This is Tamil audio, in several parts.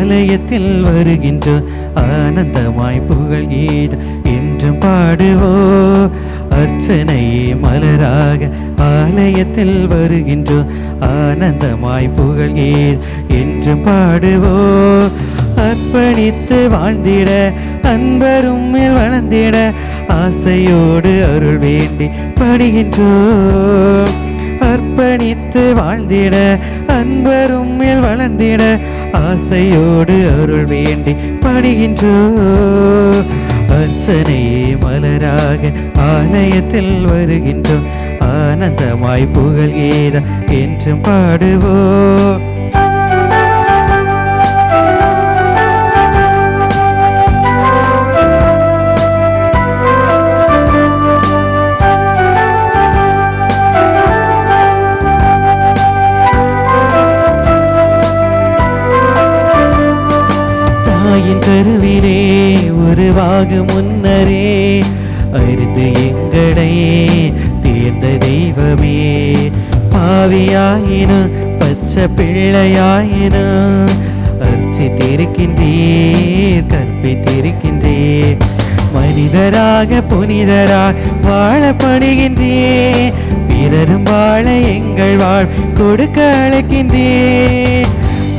ஆலயத்தில் வருகின்றோம், ஆனந்தமாய் புகழ் கீதம் என்றும் பாடுவோ. அர்ச்சனையே மலராக ஆலயத்தில் வருகின்றோம், ஆனந்தமாய் புகழ் கீதம் என்றும் பாடுவோ. அர்ப்பணித்து வாழ்ந்திட அன்பரும் மேல் வளர்ந்திட ஆசையோடு அருள் வேண்டி படுகின்றோம். அர்ப்பணித்து வாழ்ந்திட அன்பரும் மேல் வளர்ந்திட ஆசையோடு அருள் வேண்டி படுகின்றோம். அர்ச்சனையே மலராக ஆலயத்தில் வருகின்றோம், ஆனந்தமாய் புகழ் கீதம் என்றும் பாடுவோம். கருவிலே உருவாக முன்னரே அறிந்து எங்களை தேர்ந்த தெய்வமே. பாவியாயினும் பச்சை பிள்ளையாயினும் அர்ச்சித்திருக்கின்றீர், கற்பித்திருக்கின்றீர். மனிதராக புனிதராக வாழ படுகின்றேன், பிறரும் வாழ எங்கள் வாழ் கொடுக்க அழைக்கின்றேன்.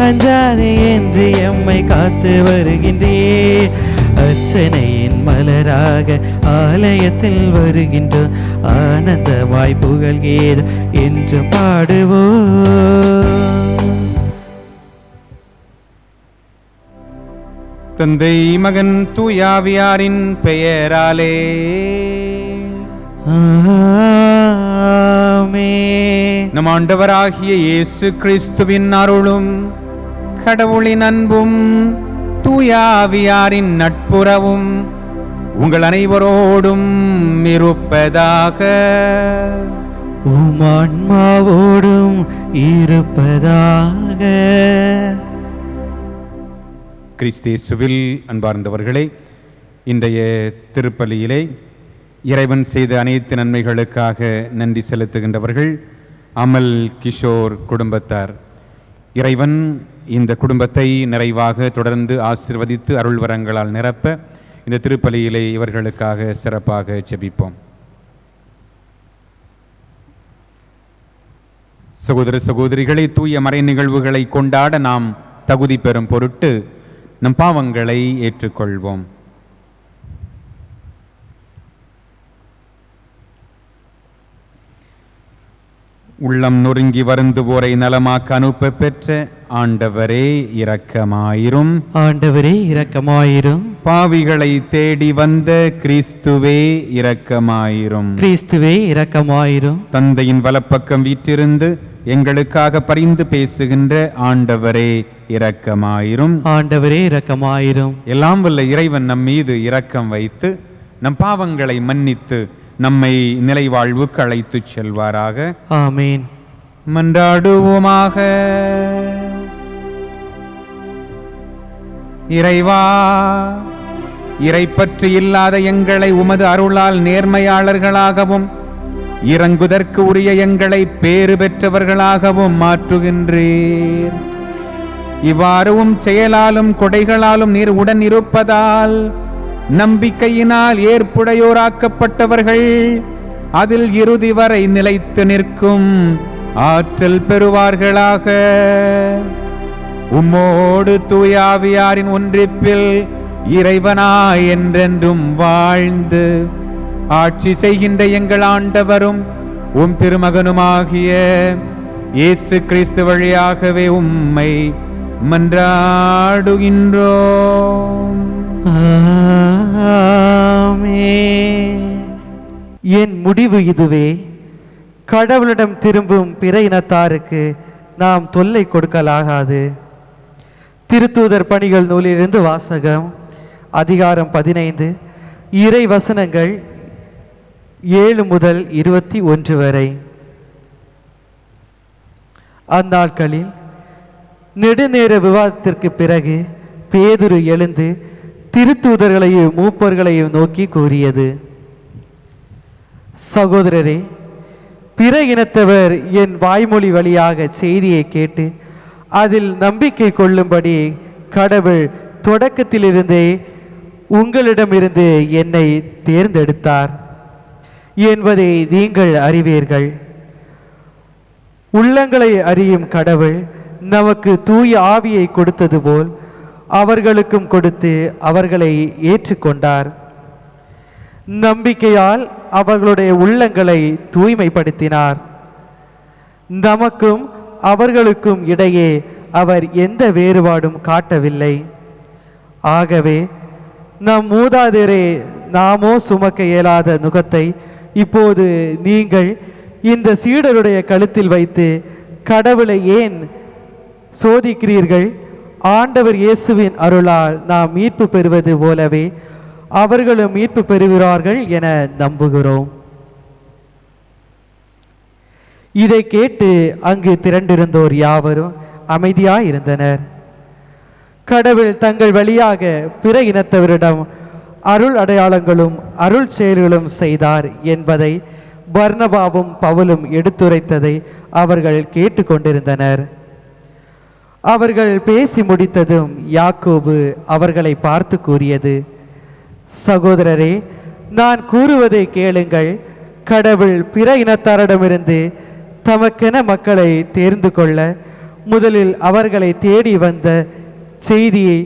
அஞ்சாதே என்று எம்மை காத்து வருகின்றேன். அர்ச்சனையின் மலராக ஆலயத்தில் வருகின்றோம், ஆனந்தமாய் புகழ் கீதம் என்று பாடுவோம். தந்தை மகன் தூயாவியாரின் பெயராலே ஆமென். நம் ஆண்டவராகிய இயேசு கிறிஸ்துவின் அருளும் கடவுளின் அன்பும் தூயாவியாரின் நட்புறவும் உங்கள் அனைவரோடும் இருப்பதாக. உம் ஆன்மாவோடும் இருப்பதாக. கிறிஸ்தேசுவில் அன்பார்ந்தவர்களே, இன்றைய திருப்பலியிலே இறைவன் செய்த அனைத்து நன்மைகளுக்காக நன்றி செலுத்துகின்றவர்கள் அமல் கிஷோர் குடும்பத்தார். இறைவன் இந்த குடும்பத்தை நிறைவாக தொடர்ந்து ஆசீர்வதித்து அருள் வரங்களால் நிரப்ப இந்த திருப்பலியிலே இவர்களுக்காக சிறப்பாக ஜெபிப்போம். சகோதர சகோதரிகளை, தூய மறை நிகழ்வுகளை கொண்டாட நாம் தகுதி பெறும் பொருட்டு நம் பாவங்களை ஏற்றுக்கொள்வோம். உள்ளம் நொறுங்கி வருந்துவோரை நலமாக்க அனுப்ப பெற்ற ஆண்டவரே இரக்கமாயிரும். ஆண்டவரே இரக்கமாயிரும். பாவிகளை தேடி வந்த கிறிஸ்துவே இரக்கமாயிரும். கிறிஸ்துவே இரக்கமாயிரும். தந்தையின் வலப்பக்கம் வீற்றிருந்து எங்களுக்காக பரிந்து பேசுகின்ற ஆண்டவரே இரக்கமாயிரும். ஆண்டவரே இரக்கமாயிரும். எல்லாம் வல்ல இறைவன் நம் மீது இரக்கம் வைத்து நம் பாவங்களை மன்னித்து நம்மை நிலை வாழ்வுக்கு அழைத்துச் செல்வாராக. ஆமீன். மன்றாடுவோமாக. இறைவா, இறைப்பற்று இல்லாத எங்களை உமது அருளால் நேர்மையாளர்களாகவும் இறங்குதற்கு உரிய எங்களை பேறு பெற்றவர்களாகவும் மாற்றுகின்றீர். இவ்வாறும் செயலாலும் கொடைகளாலும் நீர் உடன் இருப்பதால் நம்பிக்கையினால் ஏற்புடையோராக்கப்பட்டவர்கள் அதில் இறுதி வரை நிலைத்து நிற்கும் ஆற்றல் பெறுவார்களாக. உம்மோடு தூயாவியாரின் ஒன்றிப்பில் இறைவனாய் என்றென்றும் வாழ்ந்து ஆட்சி செய்கின்ற எங்கள் ஆண்டவரும் உம் திருமகனுமாகிய இயேசு கிறிஸ்து வழியாகவே உம்மை மன்றாடுகின்றோம். என் முடிவு இதுவே, கடவுளிடம் திரும்பும் பிற இனத்தாருக்கு நாம் தொல்லை கொடுக்கலாகாது. திருத்தூதர் பணிகள் நூலிலிருந்து வாசகம். அதிகாரம் 15, இறை வசனங்கள் 7 முதல் 21 வரை. அந்நாட்களில் நெடுநேர விவாதத்திற்கு பிறகு பேதுரு எழுந்து திருத்தூதர்களையும் மூப்பர்களையும் நோக்கி கூறியது, சகோதரரே, பிற இனத்தவர் என் வாய்மொழி வழியாக செய்தியை கேட்டு அதில் நம்பிக்கை கொள்ளும்படி கடவுள் தொடக்கத்திலிருந்தே உங்களிடமிருந்து என்னை தேர்ந்தெடுத்தார் என்பதை நீங்கள் அறிவீர்கள். உள்ளங்களை அறியும் கடவுள் நமக்கு தூய ஆவியை கொடுத்தது போல் அவர்களுக்கும் கொடுத்து அவர்களை ஏற்றுக்கொண்டார். நம்பிக்கையால் அவர்களுடைய உள்ளங்களை தூய்மைப்படுத்தினார். நமக்கும் அவர்களுக்கும் இடையே அவர் எந்த வேறுபாடும் காட்டவில்லை. ஆகவே நம் மூதாதையரே நாமோ சுமக்க இயலாத நுகத்தை இப்போது நீங்கள் இந்த சீடருடைய கழுத்தில் வைத்து கடவுளை ஏன் சோதிக்கிறீர்கள்? ஆண்டவர் இயேசுவின் அருளால் நாம் மீட்பு பெறுவது போலவே அவர்களும் மீட்பு பெறுகிறார்கள் என நம்புகிறோம். இதை கேட்டு அங்கு திரண்டிருந்தோர் யாவரும் அமைதியாயிருந்தனர். கடவுள் தங்கள் வழியாக பிற இனத்தவரிடம் அருள் அடையாளங்களும் அருள் செயல்களும் செய்தார் என்பதை பர்னபாவும் பவுலும் எடுத்துரைத்ததை அவர்கள் கேட்டுக்கொண்டிருந்தனர். அவர்கள் பேசி முடித்ததும் யாக்கோபு அவர்களை பார்த்து கூறியது, சகோதரரே, நான் கூறுவதை கேளுங்கள். கடவுள் பிற இனத்தாரிடமிருந்து தமக்கென மக்களை தேர்ந்து கொள்ள முதலில் அவர்களை தேடி வந்த செய்தியை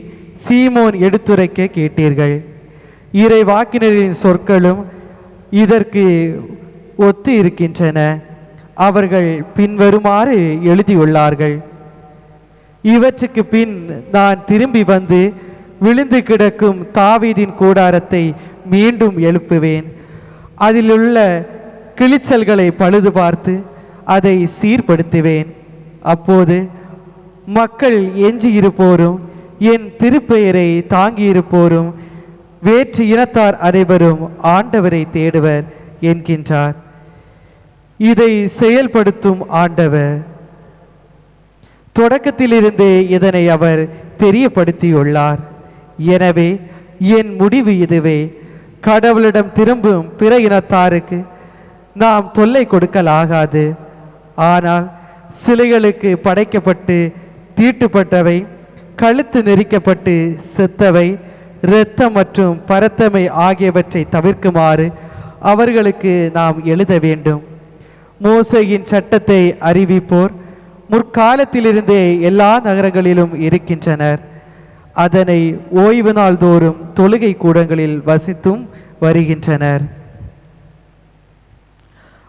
சீமோன் எடுத்துரைக்க கேட்டீர்கள். இறை வாக்கினரின் சொற்களும் இதற்கு ஒத்து இருக்கின்றன. அவர்கள் பின்வருமாறு எழுதியுள்ளார்கள். இவற்றுக்கு பின் நான் திரும்பி வந்து விழுந்து கிடக்கும் தாவீதின் கூடாரத்தை மீண்டும் எழுப்புவேன். அதிலுள்ள கிளிச்சல்களை பழுது பார்த்து அதை சீர்படுத்துவேன். அப்போது மக்கள் எஞ்சியிருப்போரும் என் திருப்பெயரை தாங்கியிருப்போரும் வேற்று இனத்தார் அனைவரும் ஆண்டவரை தேடுவர் என்கின்றார். இதை செயல்படுத்தும் ஆண்டவர் தொடக்கத்திலிருந்தே இதனை அவர் தெரியப்படுத்தியுள்ளார். எனவே என் முடிவு இதுவே: கடவுளிடம் திரும்பும் பிற இனத்தாருக்கு நாம் தொல்லை கொடுக்கலாகாது. ஆனால் சிலைகளுக்கு படைக்கப்பட்டு தீட்டுப்பட்டவை, கழுத்து நெரிக்கப்பட்டு செத்தவை, இரத்தம் மற்றும் பரத்தமை ஆகியவற்றை தவிர்க்குமாறு அவர்களுக்கு நாம் எழுத வேண்டும். மோசேயின் சட்டத்தை அறிவிப்போர் முற்காலத்திலிருந்தே எல்லா நகரங்களிலும் இருக்கின்றனர். அதனை ஓய்வு நாள் தோறும் தொழுகை கூடங்களில் வசித்தும் வருகின்றனர்.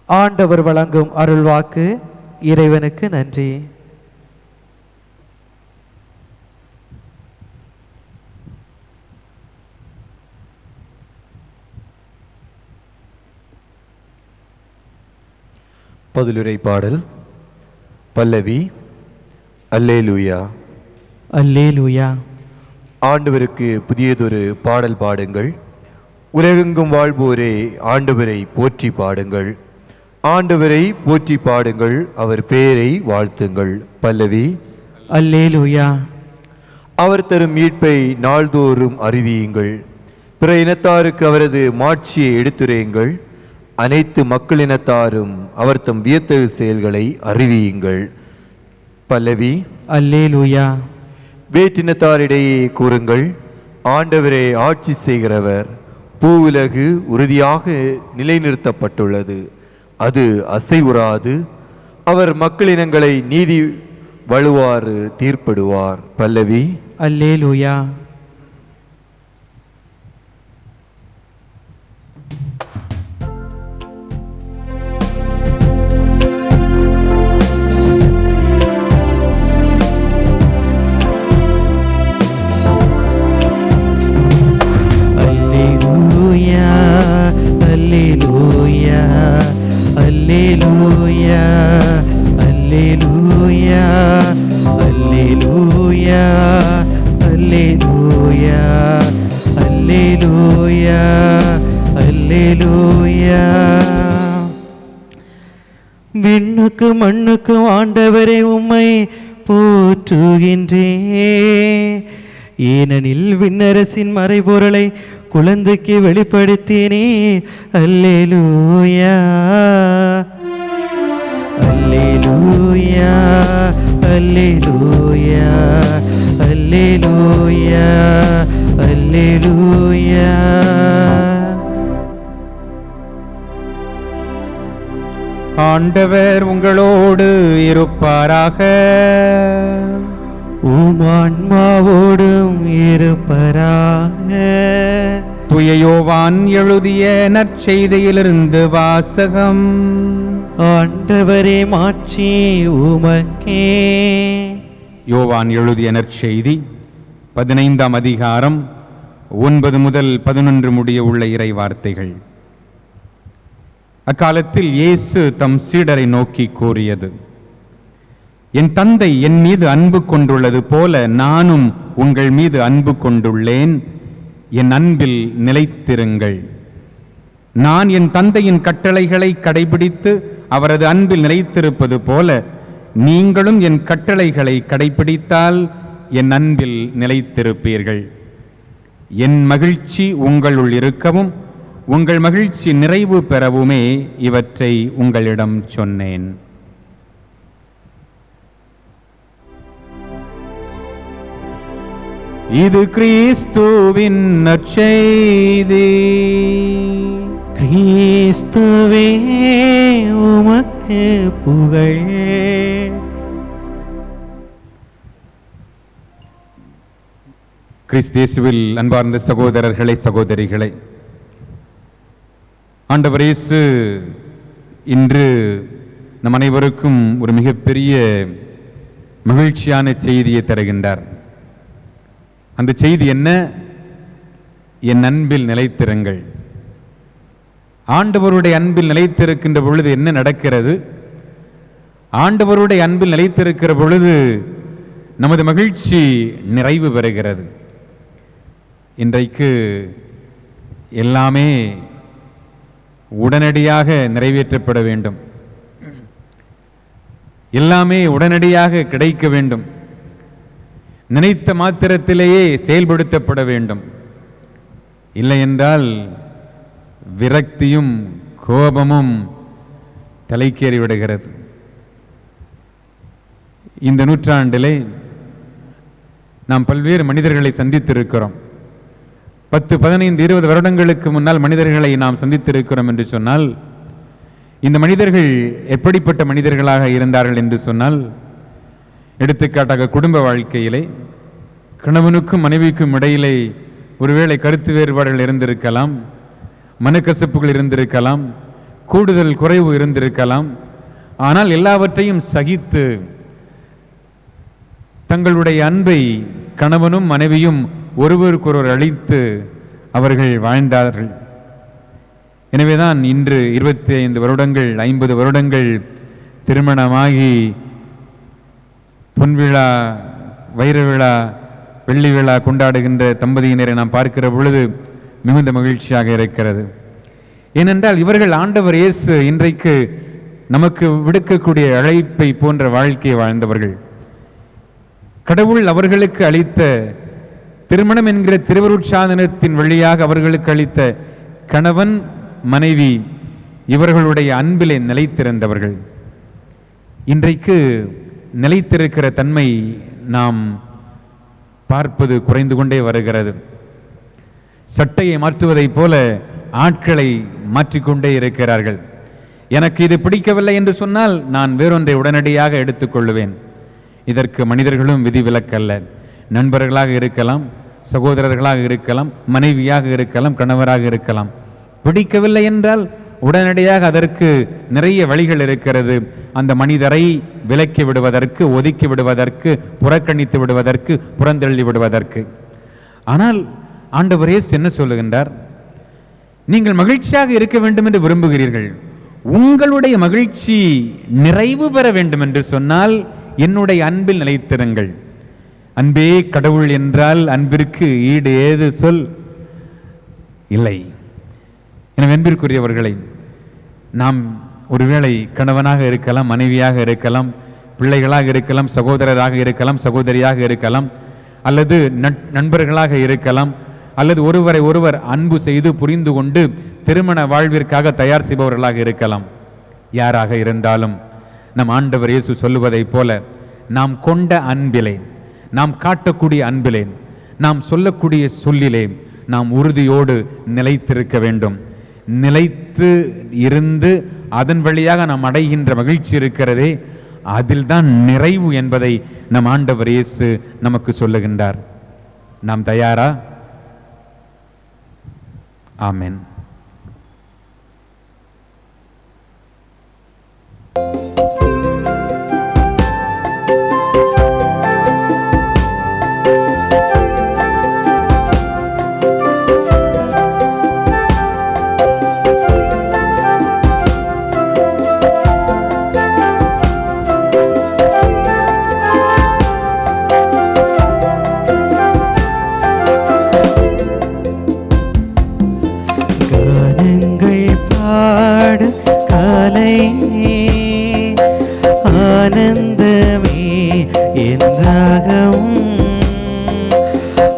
ஆண்டவர் வழங்கும் அருள்வாக்கு. இறைவனுக்கு நன்றி. பதிலுரை பாடல். பல்லவி. அல்லேலூயா அல்லேலூயா. ஆண்டவருக்கு புதியதொரு பாடல் பாடுங்கள். உலகெங்கும் வாழ்வோரே ஆண்டவரை போற்றி பாடுங்கள். ஆண்டவரை போற்றி பாடுங்கள், அவர் பெயரை வாழ்த்துங்கள். பல்லவி. அல்லேலூயா. அவர் தரும் மீட்பை நாள்தோறும் அறிவியுங்கள். பிற இனத்தாருக்கு அவரது மாட்சியை எடுத்துரையுங்கள். அனைத்து மக்களினத்தாரும் அவர் தம் வியத்தகு செயல்களை அறிவியுங்கள். பல்லவி. அல்லேலூயா. வேற்றினத்தாரிடையே கூறுங்கள், ஆண்டவரே ஆட்சி செய்கிறவர். பூவுலகு உறுதியாக நிலைநிறுத்தப்பட்டுள்ளது, அது அசைவுறாது. அவர் மக்களினங்களை நீதி வழுவாறு தீர்ப்பிடுவார். பல்லவி. அல்லேலூயா. அல்லேலூயா. அல்லேலூயா. அல்லேலூயா. அல்லேலூயா. அல்லேலூயா. அல்லேலூயா. விண்ணுக்கு மண்ணுக்கும் ஆண்டவரே உம்மை போற்றுகின்றேன். ஏனெனில் விண்ணரசின் மறைபொருளை குழந்தைக்கு வெளிப்படுத்தினே. அல்லேலூயா. அல்லேலூயா. அல்லேலூயா. அல்லேலூயா. அல்லேலூயா அல்லேலூயா. ஆண்டவர் உங்களோடு இருப்பாராக. உம் ஆன்மாவோடும் இருப்பராக. தூய யோவான் எழுதிய நற்செய்தியிலிருந்து வாசகம். ஆண்டவரே மாட்சி உமக்கே. யோவான் எழுதிய நற்செய்தி 15ஆம் அதிகாரம் 9 முதல் 11 முடிய உள்ள இறை வார்த்தைகள். அக்காலத்தில் இயேசு தம் சீடரை நோக்கி கூறியது: என் தந்தை என் மீது அன்பு கொண்டுள்ளது போல நானும் உங்கள் மீது அன்பு கொண்டுள்ளேன். என் அன்பில் நிலைத்திருங்கள். நான் என் தந்தையின் கட்டளைகளை கடைபிடித்து அவரது அன்பில் நிலைத்திருப்பது போல நீங்களும் என் கட்டளைகளை கடைபிடித்தால் என் அன்பில் நிலைத்திருப்பீர்கள். என் மகிழ்ச்சி உங்களுள் இருக்கவும் உங்கள் மகிழ்ச்சி நிறைவு பெறவுமே இவற்றை உங்களிடம் சொன்னேன். இது கிறிஸ்துவின் நற்செய்தி. கிறிஸ்துவே உமக்கு புகழ். கிறிஸ்தேசுவில் அன்பார்ந்த சகோதரர்களே, சகோதரிகளே, ஆண்டவர் இயேசு இன்று நம் அனைவருக்கும் ஒரு மிகப்பெரிய மகிழ்ச்சியான செய்தியை தருகின்றார். அந்த செய்தி என்ன? என் அன்பில் நிலைத்திருங்கள். ஆண்டவருடைய அன்பில் நிலைத்திருக்கின்ற பொழுது என்ன நடக்கிறது? ஆண்டவருடைய அன்பில் நிலைத்திருக்கிற பொழுது நமது மகிழ்ச்சி நிறைவு பெறுகிறது. இன்றைக்கு எல்லாமே உடனடியாக நிறைவேற்றப்பட வேண்டும், எல்லாமே உடனடியாக கிடைக்க வேண்டும், நினைத்த மாத்திரத்திலேயே செயல்படுத்தப்பட வேண்டும். இல்லை என்றால் விரக்தியும் கோபமும் தலைக்கேறி விடுகிறது. இந்த நூற்றாண்டிலே நாம் பல்வேறு மனிதர்களை சந்தித்திருக்கிறோம். 10, 15, 20 வருடங்களுக்கு முன்னால் மனிதர்களை நாம் சந்தித்திருக்கிறோம் என்று சொன்னால், இந்த மனிதர்கள் எப்படிப்பட்ட மனிதர்களாக இருந்தார்கள் என்று சொன்னால், எடுத்துக்காட்டாக குடும்ப வாழ்க்கையிலே கணவனுக்கும் மனைவிக்கும் இடையிலே ஒருவேளை கருத்து வேறுபாடுகள் இருந்திருக்கலாம், மனக்கசப்புகள் இருந்திருக்கலாம், கூடுதல் குறைவு இருந்திருக்கலாம். ஆனால் எல்லாவற்றையும் சகித்து தங்களுடைய அன்பை கணவனும் மனைவியும் ஒருவருக்கொருவர் அளித்து அவர்கள் வாழ்ந்தார்கள். எனவேதான் இன்று 25 வருடங்கள் 50 வருடங்கள் திருமணமாகி பொன்விழா, வைர விழா, வெள்ளி விழா கொண்டாடுகின்ற தம்பதியினரை நாம் பார்க்கிற பொழுது மிகுந்த மகிழ்ச்சியாக இருக்கிறது. ஏனென்றால் இவர்கள் ஆண்டவர் இயேசு இன்றைக்கு நமக்கு விடுக்கக்கூடிய அழைப்பை போன்ற வாழ்க்கையை வாழ்ந்தவர்கள். கடவுள் அவர்களுக்கு அளித்த திருமணம் என்கிற திருவருட்சாதனத்தின் வழியாக அவர்களுக்கு அளித்த கணவன் மனைவி இவர்களுடைய அன்பிலே நிலைத்திருந்தவர்கள். இன்றைக்கு நிலைத்திருக்கிற தன்மை நாம் பார்ப்பது குறைந்து கொண்டே வருகிறது. சட்டையை மாற்றுவதைப் போல ஆட்களை மாற்றிக்கொண்டே இருக்கிறார்கள். எனக்கு இது பிடிக்கவில்லை என்று சொன்னால் நான் வேறொன்றை உடனடியாக எடுத்துக்கொள்ளுவேன். இதற்கு மனிதர்களும் விதிவிலக்கல்ல. நண்பர்களாக இருக்கலாம், சகோதரர்களாக இருக்கலாம், மனைவியாக இருக்கலாம், கணவராக இருக்கலாம். பிடிக்கவில்லை என்றால் உடனடியாக அதற்கு நிறைய வழிகள் இருக்கிறது. அந்த மனிதரை விலக்கி விடுவதற்கு, ஒதுக்கி விடுவதற்கு, புறக்கணித்து விடுவதற்கு, புறந்தள்ளி விடுவதற்கு. ஆனால் ஆண்டவர் இயேசு என்ன சொல்லுகின்றார்? நீங்கள் மகிழ்ச்சியாக இருக்க வேண்டும் என்று விரும்புகிறீர்கள், உங்களுடைய மகிழ்ச்சி நிறைவு பெற வேண்டும் என்று சொன்னால் என்னுடைய அன்பில் நிலைத்திருங்கள். அன்பே கடவுள் என்றால் அன்பிற்கு ஈடு ஏது சொல் இல்லை. எனவே அன்பிற்குரியவர்களை, நாம் ஒருவேளை கணவனாக இருக்கலாம், மனைவியாக இருக்கலாம், பிள்ளைகளாக இருக்கலாம், சகோதரராக இருக்கலாம், சகோதரியாக இருக்கலாம், அல்லது நண்பர்களாக இருக்கலாம், அல்லது ஒருவரை ஒருவர் அன்பு செய்து புரிந்து கொண்டு திருமண வாழ்விற்காக தயார் செய்பவர்களாக இருக்கலாம். யாராக இருந்தாலும் நம் ஆண்டவர் இயேசு சொல்லுவதைப் போல நாம் கொண்ட அன்பிலே, நாம் காட்டக்கூடிய அன்பிலே, நாம் சொல்லக்கூடிய சொல்லிலே நாம் உறுதியோடு நிலைத்திருக்க வேண்டும். நிலைத்து இருந்து அதன் வழியாக நாம் அடைகின்ற மகிழ்ச்சி இருக்கிறதே, அதில்தான் நிறைவு என்பதை நம் ஆண்டவர் இயேசு நமக்கு சொல்லுகின்றார். நாம் தயாரா? ஆமென். ஆனந்தமே என்றாகவும்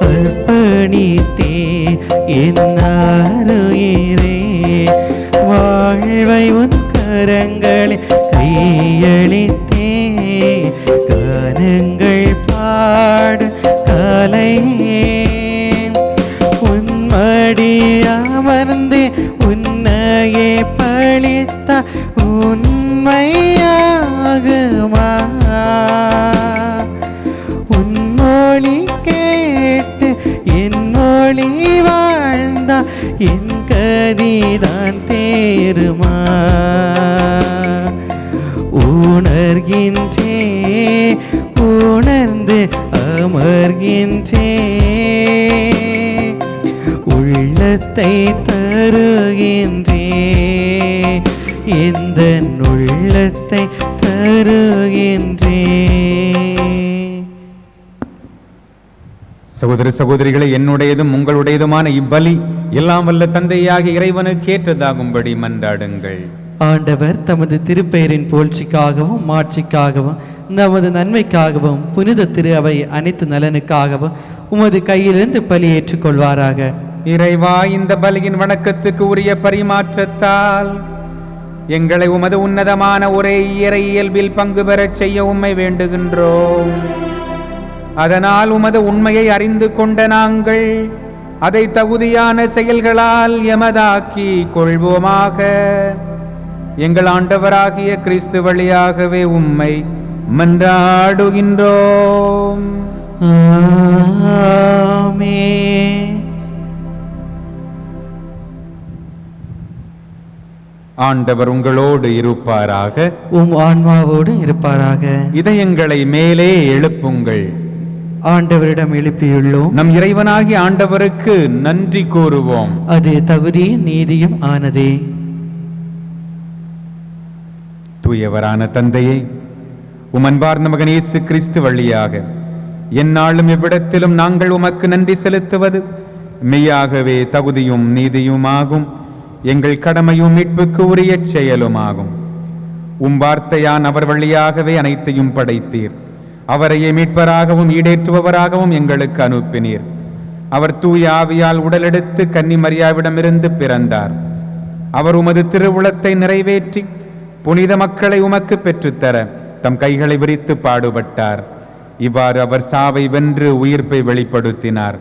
அர்ப்பணித்தே என்னாருயிரே, வாழ்வை உன் கரங்களில் கையளித்தே, கானங்கள் பாடு காலை உன்மடி அமர்ந்தே உன்னையே பழித்த உண்மையாகுமா, உன்மொழி கேட்டு என் மொழி வாழ்ந்தா என் கதிதான் தேருமா, உணர்கின்றே உணர்ந்து அமர்கின்றே, உள்ளத்தை தருகின்றே இந்த உள்ளத்தை தருகின்றே. சகோதர சகோதரிகளை, என்னுடையதும் உங்களுடையதுமான இப்பலி எல்லாம் வல்ல தந்தையாகிய இறைவனுக்கு ஏற்றதாகும்படி மன்றாடுங்கள். ஆண்டவர் தமது திருப்பெயரின் புகழ்ச்சிக்காகவும் மாட்சிக்காகவும் நமது நன்மைக்காகவும் புனித திரு அவை அனைத்து நலனுக்காகவும் உமது கையிலிருந்து பலி ஏற்றுக்கொள்வாராக. இறைவா, இந்த பலியின் வணக்கத்துக்கு உரிய பரிமாற்றத்தால் எங்களை உமது உன்னதமான ஒரே இறை இயல்பில் பங்கு பெறச் செய்ய உம்மை வேண்டுகின்றோம். அதனால் உமது உண்மையை அறிந்து கொண்ட நாங்கள் அதை தகுதியான செயல்களால் எமதாக்கி கொள்வோமாக. எங்கள் ஆண்டவராகிய கிறிஸ்து வழியாகவே உம்மை மன்றாடுகின்றோம். ஆமென். ஆண்டவர் உங்களோடு இருப்பாராக, உம் ஆன்மாவோடு இருப்பாராக. இதயங்களை மேலே எழுப்புங்கள். ஆண்டவரிடம் எழுப்பியுள்ளோம். நம் இறைவனாகிய ஆண்டவருக்கு நன்றி கூறுவோம். அது தகுதியும் நீதியும் ஆனதே. தூயவரான தந்தையே, உமன்பார்ந்த மகன் இயேசு கிறிஸ்து வழியாக எந்நாளும் எவ்விடத்திலும் நாங்கள் உமக்கு நன்றி செலுத்துவது மெய்யாகவே தகுதியும் நீதியுமாகும், எங்கள் கடமையும் மீட்புக்கு உரிய செயலுமாகும். வார்த்தையான் அவர் வழியாகவே அனைத்தையும் படைத்தீர். அவரையே மீட்பராகவும் ஈடேற்றுபவராகவும் எங்களுக்கு அனுப்பினீர். அவர் தூய ஆவியால் உடலெடுத்து கன்னி மரியாவிடமிருந்து பிறந்தார். அவர் உமது திருவுளத்தை நிறைவேற்றி புனித மக்களை உமக்கு பெற்றுத்தர தம் கைகளை விரித்து பாடுபட்டார். இவ்வாறு அவர் சாவை வென்று உயிர்ப்பை வெளிப்படுத்தினார்.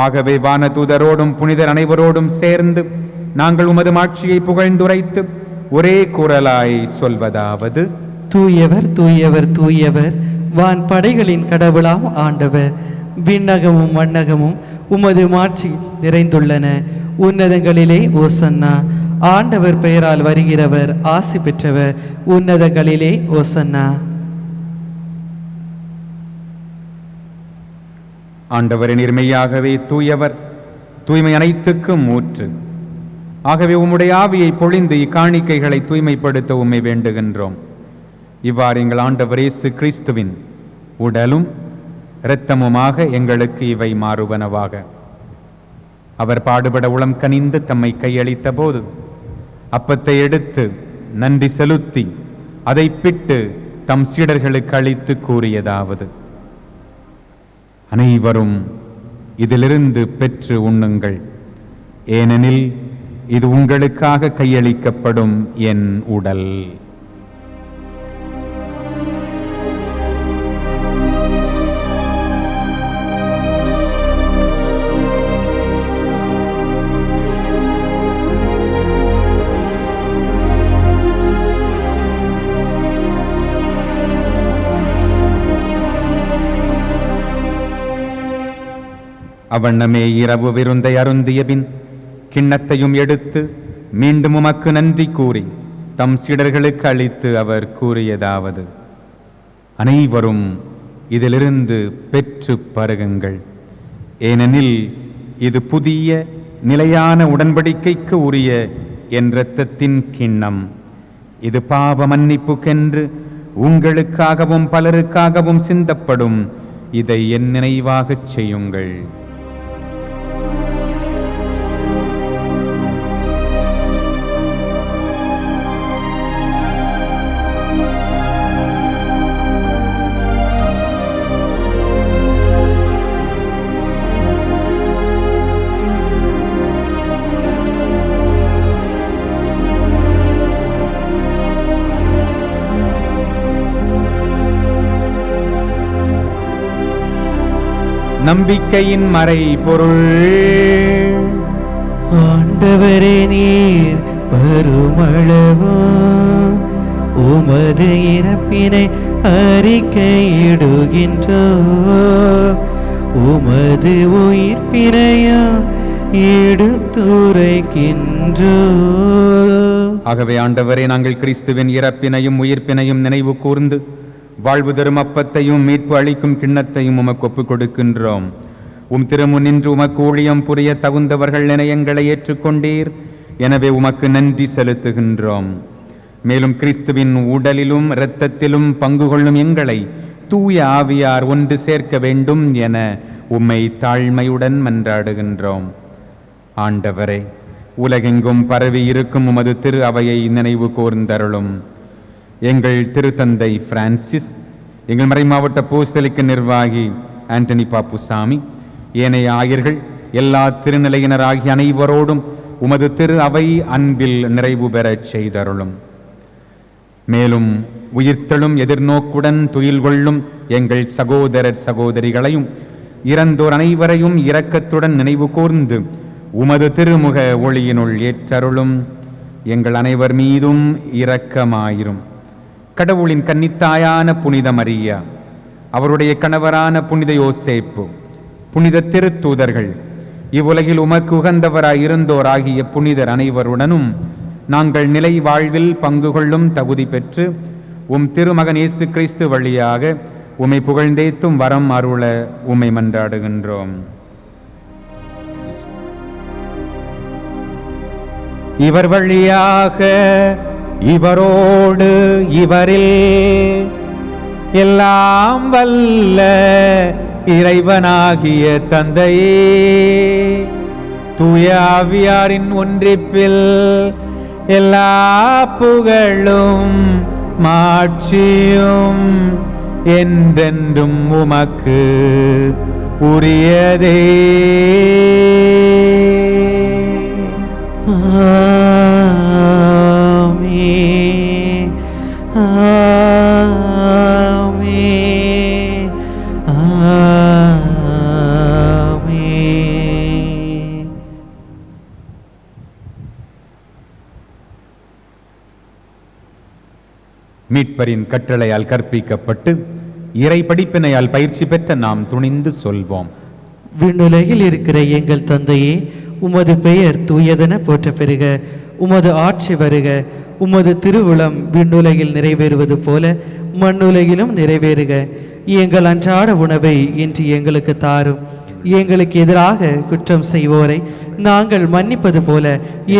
ஆகவே வானதூதரோடும் புனிதர் அனைவரோடும் சேர்ந்து நாங்கள் உமது மாட்சியை புகழ்ந்துரைத்து ஒரே குரலாய் சொல்வதாவது: தூயவர் தூயவர் தூயவர், வான் படைகளின் கடவுளாம் ஆண்டவர். விண்ணகமும் மண்ணகமும் உமது மாட்சி நிறைந்துள்ளன. உன்னதங்களிலே ஓசன்னா. ஆண்டவர் பெயரால் வருகிறவர் ஆசி பெற்றவர். உன்னதங்களிலே ஓசன்னா. ஆண்டவரின் இருமையாகவே தூயவர், தூய்மை அனைத்துக்கும் ஊற்று. ஆகவே உம்முடைய ஆவியை பொழிந்து இக்காணிக்கைகளை தூய்மைப்படுத்த உம்மை வேண்டுகின்றோம். இவ்வாறு எங்கள் ஆண்டவர் இயேசு கிறிஸ்துவின் உடலும் இரத்தமுமாக எங்களுக்கு இவை மாறுவனவாக. அவர் பாடுபட உளம் கனிந்து தம்மை கையளித்த போது அப்பத்தை எடுத்து நன்றி செலுத்தி அதை பிட்டு தம் சீடர்களுக்கு அளித்து கூறியதாவது: அனைவரும் இதிலிருந்து பெற்று உண்ணுங்கள், ஏனெனில் இது உங்களுக்காக கையளிக்கப்படும் என் உடல். அவ்வண்ணமே இரவு விருந்தை அருந்திய பின் கிண்ணத்தையும் எடுத்து மீண்டும் உமக்கு நன்றி கூறி தம் சீடர்களுக்கு அளித்து அவர் கூறியதாவது: அனைவரும் இதிலிருந்து பெற்று பருகுங்கள். ஏனெனில் இது புதிய நிலையான உடன்படிக்கைக்கு உரிய என் இரத்தத்தின் கிண்ணம். இது பாவ மன்னிப்புக்கென்று உங்களுக்காகவும் பலருக்காகவும் சிந்தப்படும். இதை என் நினைவாகச் செய்யுங்கள். நம்பிக்கையின் மறை பொருள். ஆண்டவரே, நீர் வருமளவோ உமது இறப்பினை அறிக்கையிடுகின்றோ, உமது உயிர்ப்பினையோ எடுத்துரைக்கின்றோ. ஆகவே ஆண்டவரே, நாங்கள் கிறிஸ்துவின் இறப்பினையும் உயிர்ப்பினையும் நினைவு கூர்ந்து வாழ்வு தரும் அப்பத்தையும் மீட்பு அளிக்கும் கிண்ணத்தையும் உமக்கு ஒப்புக் கொடுக்கின்றோம். திருமுன் நின்று உமக்கு ஊழியம் புரிய தகுந்தவர்கள் என எங்களை ஏற்றுக்கொண்டீர். எனவே உமக்கு நன்றி செலுத்துகின்றோம். மேலும் கிறிஸ்துவின் உடலிலும் இரத்தத்திலும் பங்கு கொள்ளும் எங்களை தூய ஆவியார் ஒன்று சேர்க்க வேண்டும் என உம்மை தாழ்மையுடன் மன்றாடுகின்றோம். ஆண்டவரே, உலகெங்கும் பரவி இருக்கும் உமது திரு அவையை நினைவு கூர்ந்தருளும். எங்கள் திருத்தந்தை பிரான்சிஸ், எங்கள் மறைமாவட்ட போஸ்தலிக்க நிர்வாகி ஆண்டனி பாப்புசாமி, ஏனைய ஆயர்கள், எல்லா திருநிலையினராகிய அனைவரோடும் உமது திரு அவை அன்பில் நிறைவு பெறச் செய்தருளும். மேலும் உயிர்த்தெழும் எதிர்நோக்குடன் துயில் கொள்ளும் எங்கள் சகோதரர் சகோதரிகளையும் இறந்தோர் அனைவரையும் இரக்கத்துடன் நினைவு கூர்ந்து உமது திருமுக ஒளியினுள் ஏற்றருளும். எங்கள் அனைவர் மீதும் இரக்கமாயிரும். கடவுளின் கன்னித்தாயான புனித மரியா, அவருடைய கணவரான புனித யோசேப்பு, புனித திருத்தூதர்கள், இவ்வுலகில் உமக்கு உகந்தவராய் இருந்தோராகிய புனிதர் அனைவருடனும் நாங்கள் நிலை வாழ்வில் பங்கு கொள்ளும் தகுதி பெற்று திருமகன் இயேசு கிறிஸ்து வழியாக உம்மை புகழ்ந்தேத்தும் வரம் அருள உம்மை மன்றாடுகின்றோம். இவர் வழியாக, இவரோடு, இவரில் எல்லாம் வல்ல இறைவனாகிய தந்தையே, தூய ஆவியாரின் ஒன்றிப்பில் எல்லா புகழும் மாட்சியும் என்றென்றும் உமக்கு உரியதே. மீட்பரின் கட்டளையால் கற்பிக்கப்பட்டு இறை படிப்பினையால் பயிற்சி பெற்ற நாம் துணிந்து சொல்வோம். விண்ணுலகில் இருக்கிற எங்கள் தந்தையே, உமது பெயர் தூயதென போற்ற பெறுக. உமது ஆட்சி வருக. உமது திருவுளம் விண்ணுலகில் நிறைவேறுவது போல மண்ணுலகிலும் நிறைவேறுக. எங்கள் அன்றாட உணவை இன்று எங்களுக்கு தாரும். எங்களுக்கு எதிராக குற்றம் செய்வோரை நாங்கள் மன்னிப்பது போல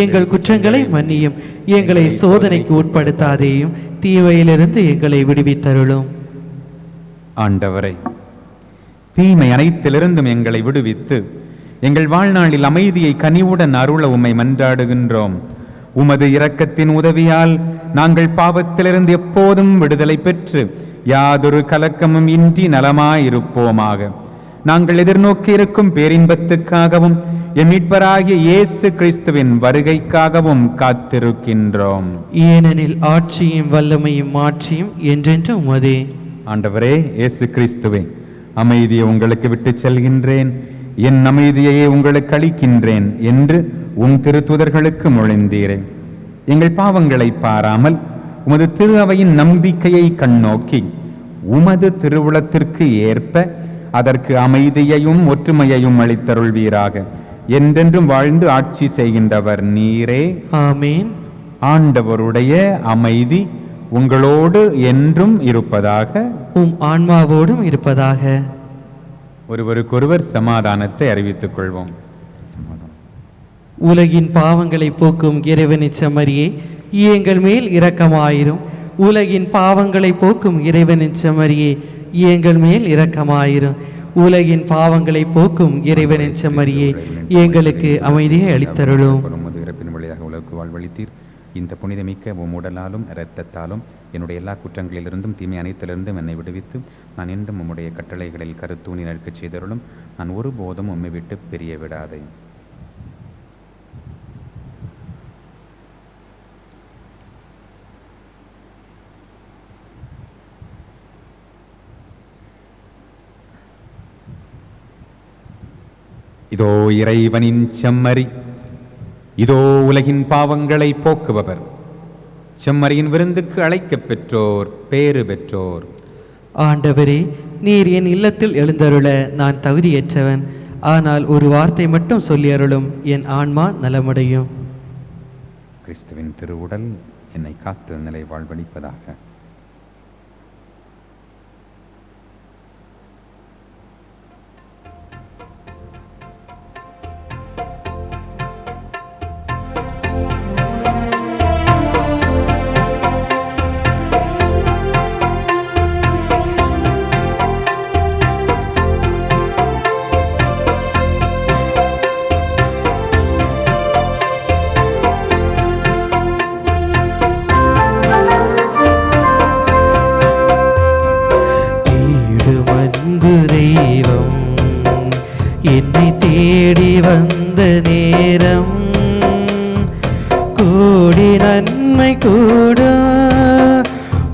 எங்கள் குற்றங்களை மன்னியும். எங்களை சோதனைக்கு உட்படுத்தாதேயும், தீமையிலிருந்து எங்களை விடுவித்தருளும். ஆண்டவரே, தீமை அனைத்திலிருந்தும் எங்களை விடுவித்து எங்கள் வாழ்நாளில் அமைதியை கனிவுடன் அருள உம்மை மன்றாடுகின்றோம். உமது இரக்கத்தின் உதவியால் நாங்கள் பாவத்திலிருந்து எப்போதும் விடுதலை பெற்று யாதொரு கலக்கமும் இன்றி நலமாயிருப்போமாக. நாங்கள் எதிர்நோக்கி இருக்கும் பேரின்பத்துக்காகவும் என் மீட்பராகிய இயேசு கிறிஸ்துவின் வருகைக்காகவும் காத்திருக்கின்றோம். ஏனெனில் ஆட்சியும் வல்லமையும் மாட்சியும் என்றென்றும் உமதே. ஆண்டவரே இயேசு கிறிஸ்துவே, அமைதியை உங்களுக்கு விட்டு செல்கின்றேன், என் அமைதியையே உங்களுக்கு அளிக்கின்றேன் என்று திருத்தூதர்களுக்கு மொழிந்தீரேன். எங்கள் பாவங்களை பாராமல் உமது திரு அவையின் நம்பிக்கையை கண்ணோக்கி உமது திருவுளத்திற்கு ஏற்ப அதற்கு அமைதியையும் ஒற்றுமையையும் அளித்தருள்வீராக. என்றென்றும் வாழ்ந்து ஆட்சி செய்கின்றவர் நீரே. ஆமேன். ஆண்டவருடைய அமைதி உங்களோடு என்றும் இருப்பதாக. உம் ஆன்மாவோடும் இருப்பதாக. ஒருவருக்கொருவர் சமாதானத்தை அறிவித்துக் கொள்வோம். உலகின் பாவங்களை போக்கும் இறைவனின் செம்மறியே, எங்கள் மேல் இரக்கமாயிரும். உலகின் பாவங்களை போக்கும் இறைவனின் செம்மறியே, எங்கள் மேல் இரக்கமாயிரும். உலகின் பாவங்களை போக்கும் இறைவனின் செம்மறியே, எங்களுக்கு அமைதியை அளித்தருளும். இறப்பின் வழியாக உலகுக்கு வாழ்வளித்தீர். இந்த புனிதமிக்க உம் உடலாலும் இரத்தத்தாலும் என்னுடைய எல்லா குற்றங்களிலிருந்தும் தீமை அனைத்திலிருந்தும் என்னை விடுவித்து நான் என்றும் உம்முடைய கட்டளைகளில் கருத்தூணி நிற்கச் செய்தருளும். நான் ஒருபோதும் உம்மை விட்டு பிரிய விடாதே. இதோ இறைவனின் செம்மறி, இதோ உலகின் பாவங்களை போக்குபவர். செம்மறியின் விருந்துக்கு அழைக்கப் பெற்றோர் பேறு பெற்றோர். ஆண்டவரே, நீர் என் இல்லத்தில் எழுந்தருள நான் தகுதியற்றவன். ஆனால் ஒரு வார்த்தை மட்டும் சொல்லி அருளும், என் ஆன்மா நலமடையும். கிறிஸ்துவின் திருவுடல் என்னை காத்து நிலை வாழ்வளிப்பதாக. என்னை தேடி வந்த நேரம் கோடி நன்மை கூட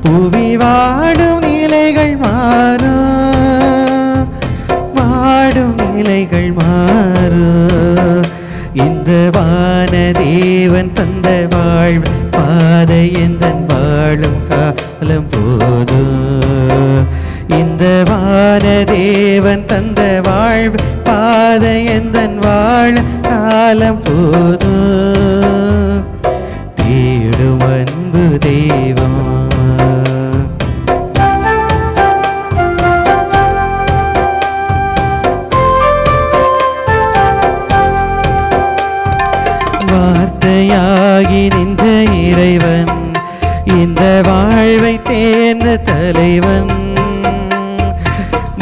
புவி வாடும் நிலைகள் மாறும், வாடும் நிலைகள் மாறும். இந்த வான தேவன் தந்த வாழ்வு பாதை எந்தன் வாழும் காலம் போதும். இந்த வான தேவன் தந்த வாழ்வு பாதை எந்தன் வாழும் காலம் போதும். தேடும் அன்பு தெய்வம் வார்த்தையாகி நின்ற இறைவன், இந்த வாழ்வை தேர்ந்த தலைவன்.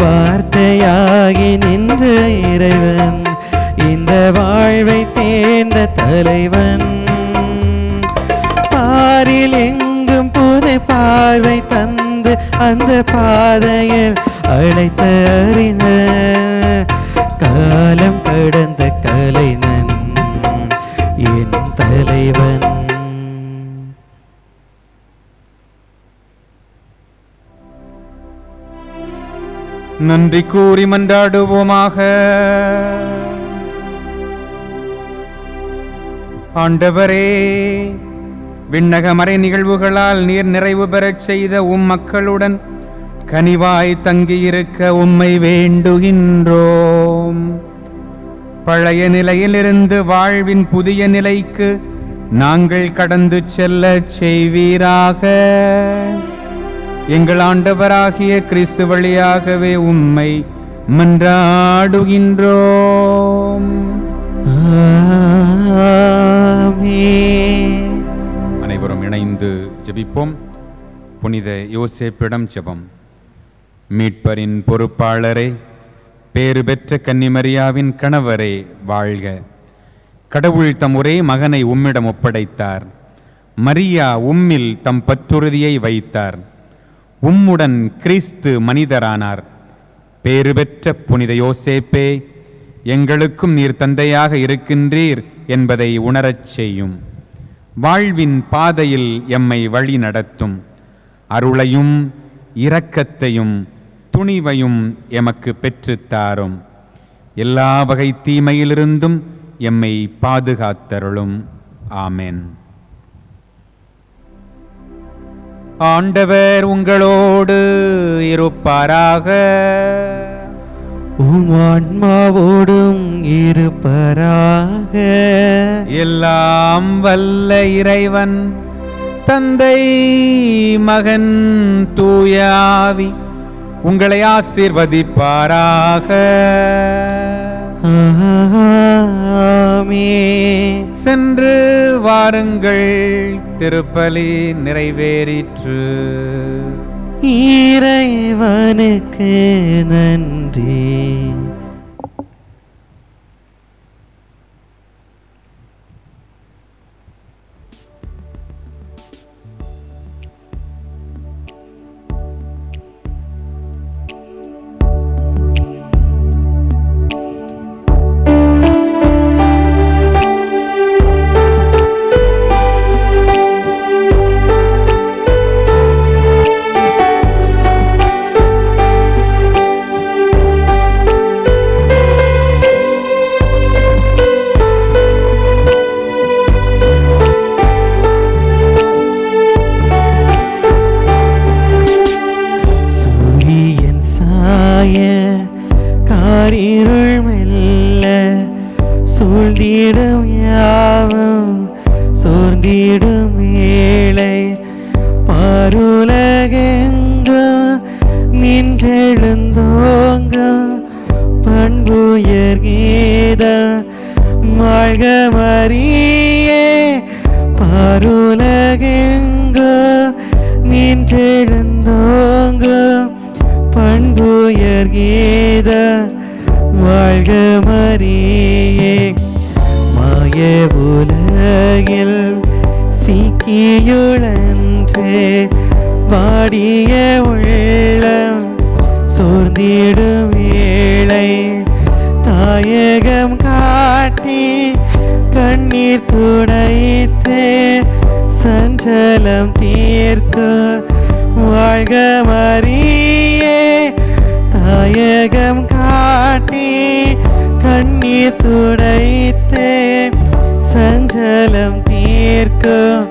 வார்த்தையாகி நின்ற இறைவன், இந்த வாழ்வை தேர்ந்த தலைவன். பாரில் எங்கும் புதை பார்வை தந்து அந்த பாதையில் அழைத்த அறிந்த காலம் கடந்த கலைஞன் என் தலைவன். நன்றி கூறி மன்றாடுவோமாக. ஆண்டவரே, விண்ணக மறை நிகழ்வுகளால் நீர் நிறைவு பெறச் செய்த உம் மக்களுடன் கனிவாய் தங்கியிருக்க உம்மை வேண்டுகின்றோம். பழைய நிலையிலிருந்து வாழ்வின் புதிய நிலைக்கு நாங்கள் கடந்து செல்ல செய்வீராக. எங்கள் ஆண்டவராகிய கிறிஸ்து வழியாகவே உம்மை மன்றாடுகின்றோம். அனைவரும் இணைந்து ஜெபிப்போம். புனித யோசேப்பிடம் ஜெபம். மீட்பரின் பொறுப்பாளரே, பேறு பெற்ற கன்னிமரியாவின் கணவரே வாழ்க. கடவுள் தம் ஒரே மகனை உம்மிடம் ஒப்படைத்தார். மரியா உம்மில் தம் பற்றுறுதியை வைத்தார். உம்முடன் கிறிஸ்து மனிதரானார். பேறு பெற்ற புனித யோசேப்பே, எங்களுக்கும் நீர் தந்தையாக இருக்கின்றீர் என்பதை உணரச் செய்யும். வாழ்வின் பாதையில் எம்மை வழி நடத்தும். அருளையும் இரக்கத்தையும் துணிவையும் எமக்கு பெற்றுத்தாரும். எல்லா வகை தீமையிலிருந்தும் எம்மை பாதுகாத்தருளும். ஆமென். ஆண்டவர் உங்களோடு இருப்பாராக. உம் ஆன்மாவோடும் இருப்பராக. எல்லாம் வல்ல இறைவன் தந்தை மகன் தூயாவி உங்களை ஆசீர்வதிப்பாராக. ஆமென். சென்று வாருங்கள், திருப்பலி நிறைவேறிற்று. இறைவனுக்கு நன்றி. காரிருள் மெல்ல சூழ்ந்திடும் யாவும் சோர்ந்திடும் வேளை பாருலகெங்கும் நின்றெழுந்தோங்கும் பண்புயர் கீதம் வாழ்க மரியே. பாருலகெங்கும் நின்றெழுந்தோங்கும் பண்புயர் கீத வாழ்க மரியே. மாய உலகில் சிக்கியுழன்றே வாடிய உள்ளம் சோர்ந்திடும் வேளை தாயகம் காட்டி கண்ணீர் துடைத்தே சஞ்சலம் தீர்க்கும் வாழ்க மரியே. தாயகம் காட்டி கண்ணீர் துடைத்தே சஞ்சலம் தீர்க்கும்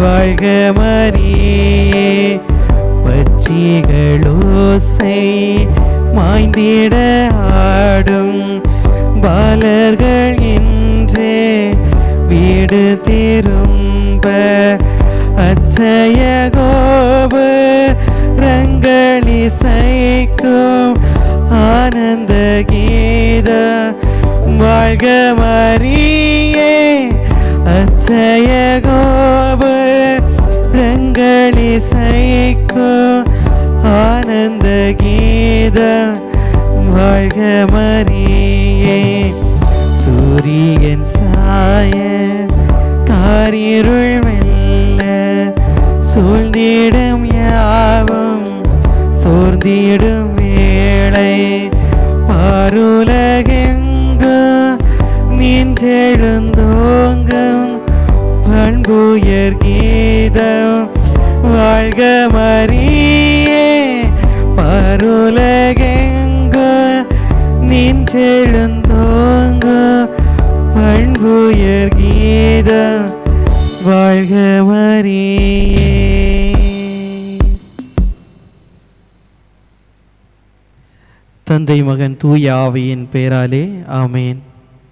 வாழ்க மரியே. பட்சிகளோசை மாய்ந்திட ஆடும் பாலர்கள் இன்றே வீடு திரும்ப அச்சய கோபுரங்களிசைக்கும் ஆனந்த கீத வாழ்க மரியே. அச்சய கோபுரங்களிசைக்கும் ஆனந்த கீத வாழ்க மரியே. சூரியன் சாய காரிருள் மெல்ல சூழ்ந்திடும் யாவும் சோர்ந்திடும் வேளை பாருலகெங்கும் நின்றெழுந்தோங்கும் பண்புயர் கீதம் வாழ்க மரியே. பாருலகெங்கும் நின்றெழுந்தோங்கும் பண்புயர் கீதம் வாழ்க மரியே. தந்தை மகன் தூய ஆவியின் பெயராலே ஆமேன்.